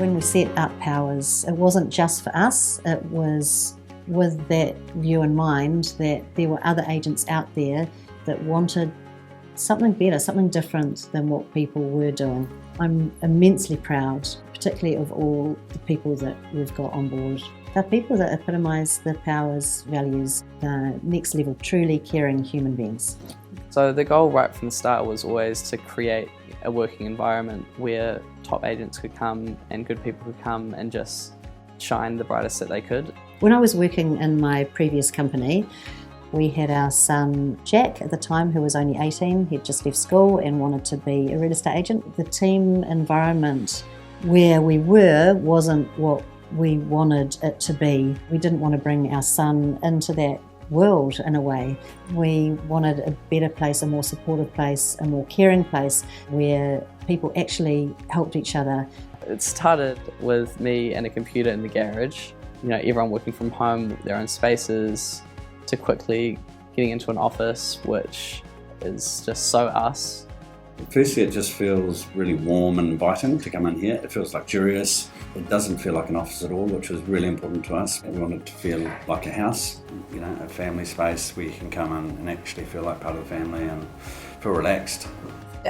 When we set up Powers, it wasn't just for us, it was with that view in mind that there were other agents out there that wanted something better, something different than what people were doing. I'm immensely proud, particularly of all the people that we've got on board. They're people that epitomise the Powers values, the next level, truly caring human beings. So the goal right from the start was always to create a working environment where top agents could come and good people could come and just shine the brightest that they could. When I was working in my previous company, we had our son Jack at the time, who was only 18. He'd just left school and wanted to be a real estate agent. The team environment where we were wasn't what we wanted it to be. We didn't want to bring our son into that world in a way. We wanted a better place, a more supportive place, a more caring place where people actually helped each other. It started with me and a computer in the garage. You know, everyone working from home with their own spaces, to quickly getting into an office, which is just so us. Firstly, it just feels really warm and inviting to come in here. It feels luxurious. It doesn't feel like an office at all, which was really important to us. We want it to feel like a house, you know, a family space where you can come in and actually feel like part of the family and feel relaxed.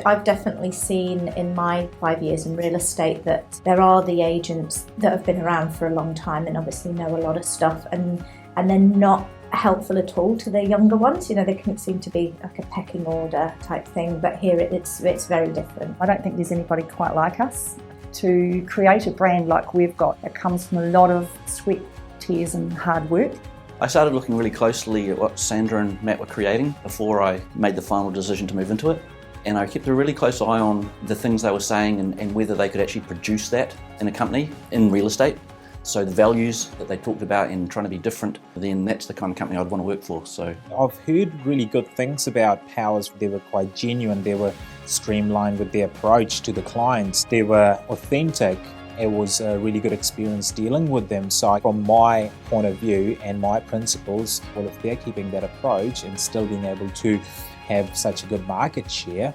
I've definitely seen in my 5 years in real estate that there are the agents that have been around for a long time and obviously know a lot of stuff, and they're not helpful at all to the younger ones. You know, they can seem to be like a pecking order type thing, but here it's very different. I don't think there's anybody quite like us. To create a brand like we've got, it comes from a lot of sweat, tears and hard work. I started looking really closely at what Sandra and Matt were creating before I made the final decision to move into it. And I kept a really close eye on the things they were saying and whether they could actually produce that in a company in real estate. So the values that they talked about in trying to be different, then that's the kind of company I'd want to work for. So I've heard really good things about Powers. They were quite genuine, they were streamlined with their approach to the clients, they were authentic. It was a really good experience dealing with them. So from my point of view and my principles, well, if they're keeping that approach and still being able to have such a good market share,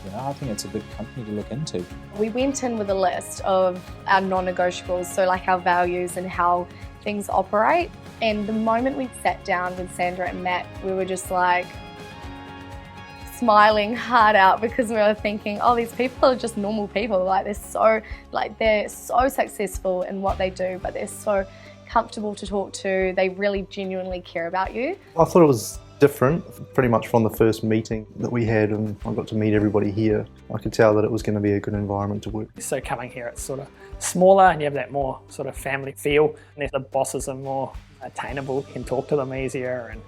you know, I think it's a good company to look into. We went in with a list of our non-negotiables, so like our values and how things operate. And the moment we sat down with Sandra and Matt, we were just like smiling hard out because we were thinking, oh, these people are just normal people. They're so successful in what they do, but they're so comfortable to talk to. They really genuinely care about you. I thought it was different pretty much from the first meeting that we had, and I got to meet everybody here. I could tell that it was going to be a good environment to work. So coming here, it's sort of smaller and you have that more sort of family feel. And if the bosses are more attainable, you can talk to them easier, and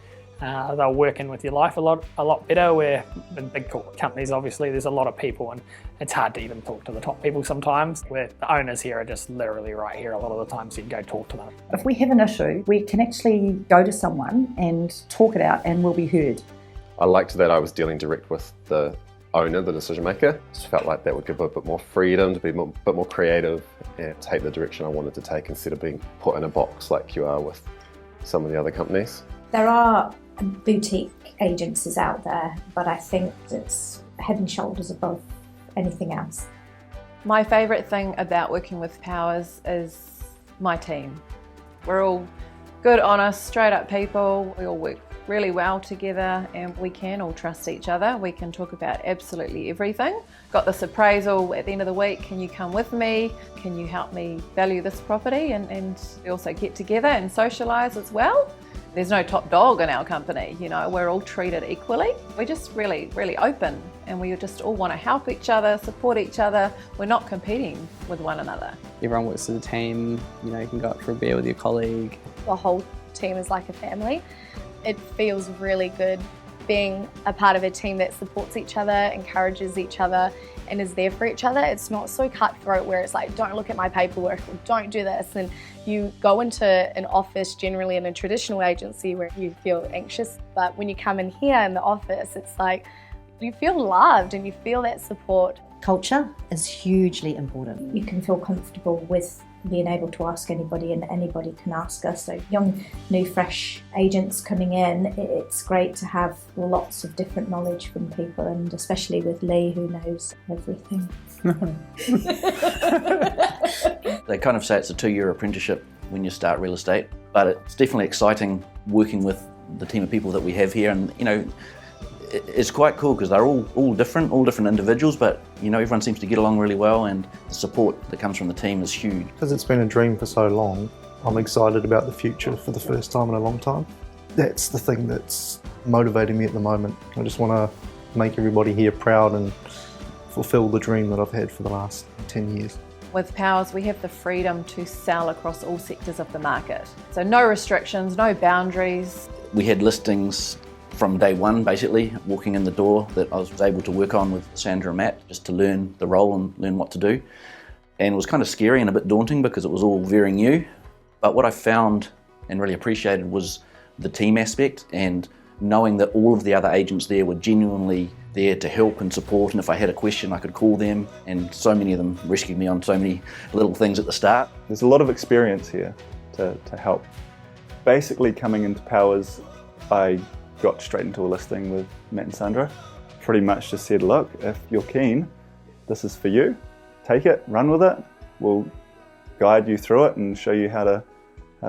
they'll work in with your life a lot better. Where in big companies, obviously, there's a lot of people and it's hard to even talk to the top people sometimes, where the owners here are just literally right here a lot of the time, so you can go talk to them. If we have an issue, we can actually go to someone and talk it out and we'll be heard. I liked that I was dealing direct with the owner, the decision maker. Just felt like that would give a bit more freedom to be a bit more creative and take the direction I wanted to take instead of being put in a box like you are with some of the other companies. There are boutique agencies out there, but I think it's head and shoulders above anything else. My favourite thing about working with Powers is my team. We're all good, honest, straight up people. We all work really well together and we can all trust each other. We can talk about absolutely everything. Got this appraisal at the end of the week, can you come with me? Can you help me value this property? And we also get together and socialise as well. There's no top dog in our company, you know, we're all treated equally. We're just really, really open and we just all want to help each other, support each other. We're not competing with one another. Everyone works as a team, you know, you can go out for a beer with your colleague. The whole team is like a family. It feels really good being a part of a team that supports each other, encourages each other and is there for each other. It's not so cutthroat where it's like, don't look at my paperwork or don't do this. And you go into an office generally in a traditional agency where you feel anxious, but when you come in here in the office, it's like you feel loved and you feel that support. Culture is hugely important. You can feel comfortable with being able to ask anybody and anybody can ask us. So young, new, fresh agents coming in, it's great to have lots of different knowledge from people, and especially with Lee, who knows everything. They kind of say it's a 2-year apprenticeship when you start real estate, but it's definitely exciting working with the team of people that we have here, and it's quite cool because they're all different individuals, but everyone seems to get along really well, and the support that comes from the team is huge. Because it's been a dream for so long, I'm excited about the future for the first time in a long time. That's the thing that's motivating me at the moment. I just want to make everybody here proud and fulfill the dream that I've had for the last 10 years. With Powers, we have the freedom to sell across all sectors of the market. So no restrictions, no boundaries. We had listings from day one, basically, walking in the door, that I was able to work on with Sandra and Matt, just to learn the role and learn what to do. And it was kind of scary and a bit daunting because it was all very new. But what I found and really appreciated was the team aspect, and knowing that all of the other agents there were genuinely there to help and support, and if I had a question I could call them, and so many of them rescued me on so many little things at the start. There's a lot of experience here to help. Basically, coming into Powers, I got straight into a listing with Matt and Sandra. Pretty much just said, look, if you're keen, this is for you. Take it, run with it. We'll guide you through it and show you how to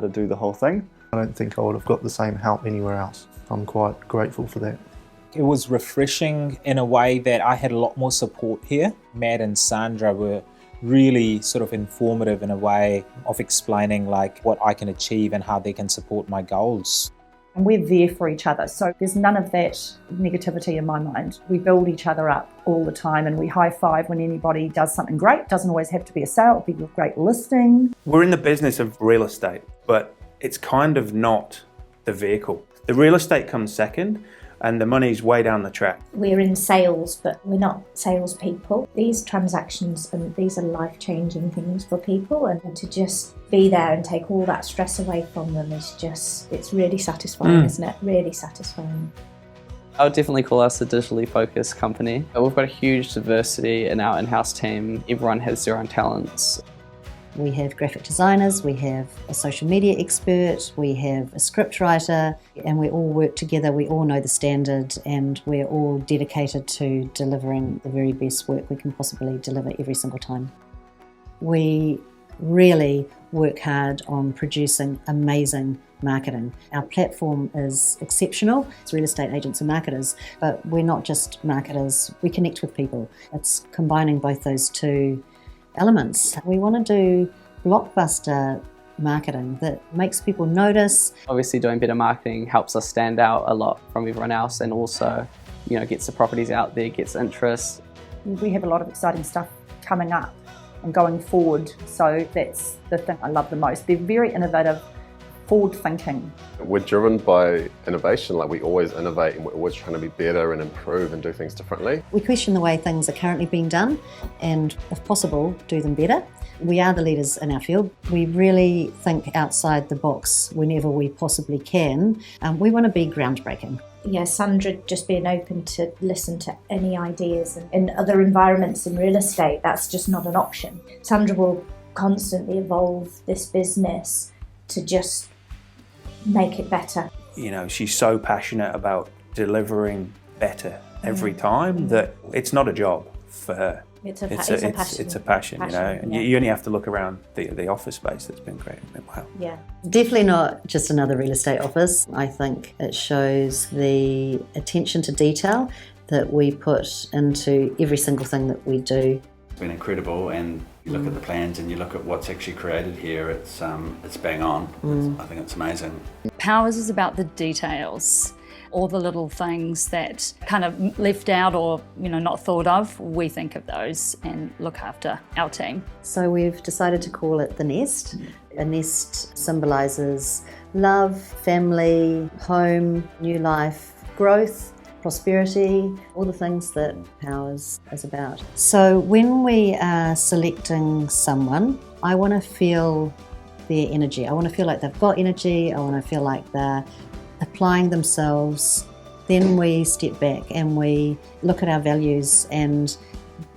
do the whole thing. I don't think I would have got the same help anywhere else. I'm quite grateful for that. It was refreshing in a way that I had a lot more support here. Matt and Sandra were really sort of informative in a way of explaining like what I can achieve and how they can support my goals. And we're there for each other, so there's none of that negativity in my mind. We build each other up all the time, and we high-five when anybody does something great. It doesn't always have to be a sale, it could be a great listing. We're in the business of real estate, but it's kind of not the vehicle. The real estate comes second, and the money's way down the track. We're in sales, but we're not salespeople. These transactions, and these are life-changing things for people, and to just be there and take all that stress away from them is just, it's really satisfying, isn't it? Really satisfying. I would definitely call us a digitally focused company. We've got a huge diversity in our in-house team. Everyone has their own talents. We have graphic designers, we have a social media expert, we have a script writer, and we all work together, we all know the standard, and we're all dedicated to delivering the very best work we can possibly deliver every single time. We really work hard on producing amazing marketing. Our platform is exceptional. It's real estate agents and marketers, but we're not just marketers, we connect with people. It's combining both those two elements. We want to do blockbuster marketing that makes people notice. Obviously doing better marketing helps us stand out a lot from everyone else, and also, gets the properties out there, gets interest. We have a lot of exciting stuff coming up and going forward, so that's the thing I love the most. They're very innovative, forward thinking. We're driven by innovation, like we always innovate and we're always trying to be better and improve and do things differently. We question the way things are currently being done and, if possible, do them better. We are the leaders in our field. We really think outside the box whenever we possibly can. We want to be groundbreaking. Yeah, Sandra just being open to listen to any ideas, and in other environments in real estate, that's just not an option. Sandra will constantly evolve this business to just make it better. She's so passionate about delivering better every time that it's not a job for her. It's a passion, and yeah. you only have to look around the office space that's been created. Wow. Yeah. Definitely not just another real estate office. I think it shows the attention to detail that we put into every single thing that we do. It's been incredible, and you look at the plans and you look at what's actually created here, it's bang on. I think it's amazing. Powers is about the details. All the little things that kind of left out or not thought of, we think of those and look after our team. So we've decided to call it The Nest. A nest symbolises love, family, home, new life, growth, prosperity, all the things that Powers is about. So when we are selecting someone, I want to feel their energy. I want to feel like they've got energy. I want to feel like they're applying themselves. Then we step back and we look at our values, and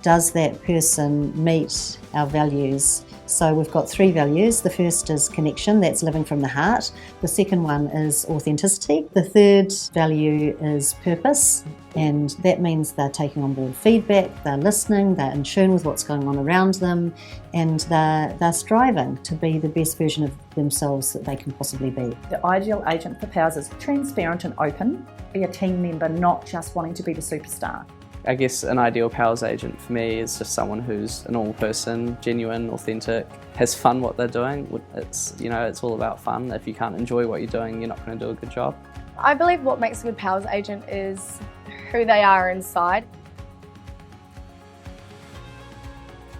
does that person meet our values So we've got 3 values. The first is connection, that's living from the heart. The second one is authenticity. The third value is purpose, and that means they're taking on board feedback, they're listening, they're in tune with what's going on around them, and they're striving to be the best version of themselves that they can possibly be. The ideal agent for Powers is transparent and open, be a team member, not just wanting to be the superstar. I guess an ideal Powers agent for me is just someone who's a normal person, genuine, authentic, has fun what they're doing. It's, you know, it's all about fun. If you can't enjoy what you're doing, you're not going to do a good job. I believe what makes a good Powers agent is who they are inside.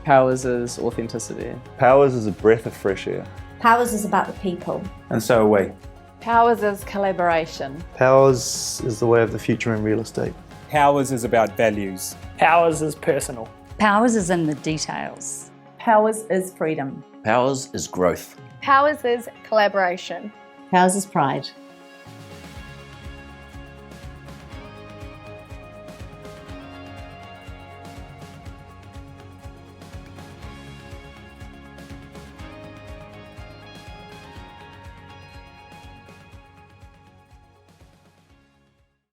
Powers is authenticity. Powers is a breath of fresh air. Powers is about the people. And so are we. Powers is collaboration. Powers is the way of the future in real estate. Powers is about values. Powers is personal. Powers is in the details. Powers is freedom. Powers is growth. Powers is collaboration. Powers is pride.